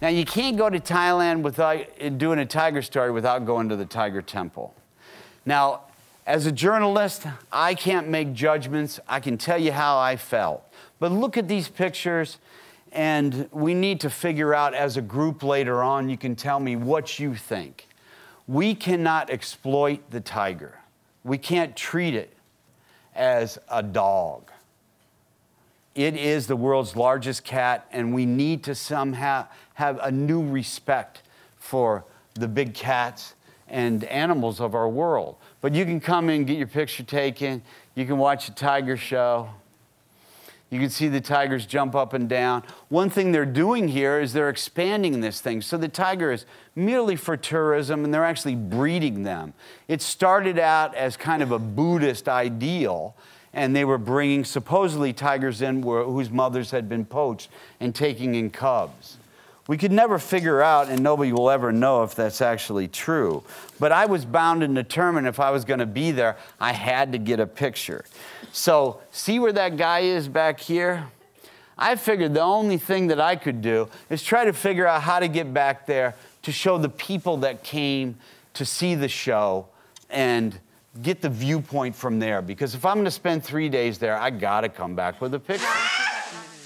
Now, you can't go to Thailand without doing a tiger story without going to the Tiger Temple. Now, as a journalist, I can't make judgments. I can tell you how I felt. But look at these pictures, and we need to figure out as a group later on, you can tell me what you think. We cannot exploit the tiger. We can't treat it as a dog. It is the world's largest cat, and we need to somehow have a new respect for the big cats and animals of our world. But you can come in, get your picture taken. You can watch a tiger show. You can see the tigers jump up and down. One thing they're doing here is they're expanding this thing. So the tiger is merely for tourism, and they're actually breeding them. It started out as kind of a Buddhist ideal, and they were bringing supposedly tigers in whose mothers had been poached and taking in cubs. We could never figure out, and nobody will ever know if that's actually true. But I was bound and determined if I was going to be there, I had to get a picture. So see where that guy is back here? I figured the only thing that I could do is try to figure out how to get back there to show the people that came to see the show and get the viewpoint from there. Because if I'm going to spend 3 days there, I got to come back with a picture.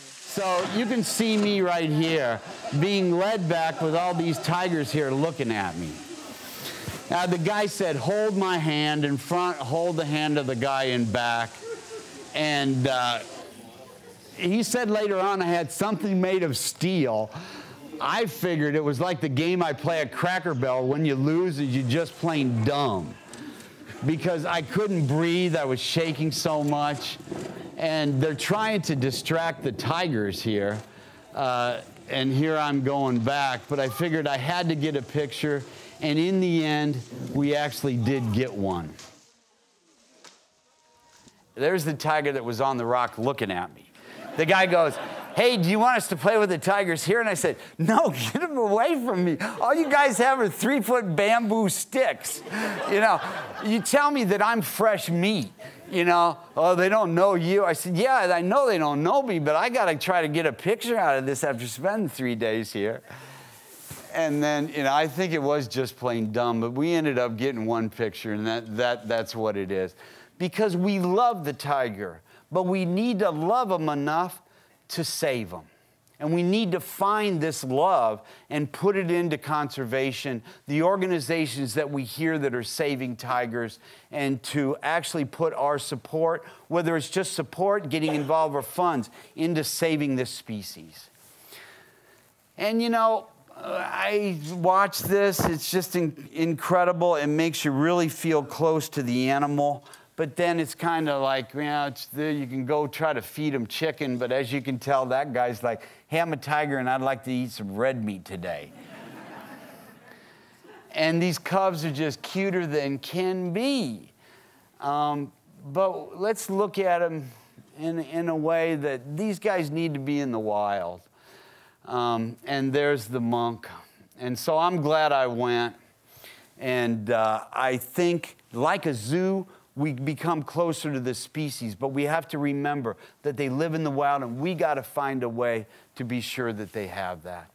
So you can see me right here being led back with all these tigers here looking at me. Now the guy said, hold my hand in front, hold the hand of the guy in back. And he said later on I had something made of steel. I figured it was like the game I play at Cracker Barrel. When you lose, you're just plain dumb. Because I couldn't breathe, I was shaking so much. And they're trying to distract the tigers here. And here I'm going back. But I figured I had to get a picture. And in the end, we actually did get one. There's the tiger that was on the rock looking at me. The guy goes, hey, do you want us to play with the tigers here? And I said, no, get them away from me. All you guys have are 3-foot bamboo sticks. You know, you tell me that I'm fresh meat. You know, oh, they don't know you. I said, yeah, I know they don't know me, but I got to try to get a picture out of this after spending 3 days here. And then, you know, I think it was just plain dumb, but we ended up getting one picture, and that's what it is. Because we love the tiger, but we need to love him enough to save them. And we need to find this love and put it into conservation, the organizations that we hear that are saving tigers, and to actually put our support, whether it's just support, getting involved, or funds, into saving this species. And you know, I watch this, it's just incredible. It makes you really feel close to the animal. But then it's kind of like, you know, you can go try to feed them chicken, but as you can tell, that guy's like, hey, I'm a tiger and I'd like to eat some red meat today. And these cubs are just cuter than can be. But let's look at them in a way that these guys need to be in the wild. And there's the monk. And so I'm glad I went. And I think, like a zoo, we become closer to the species, but we have to remember that they live in the wild, and we got to find a way to be sure that they have that.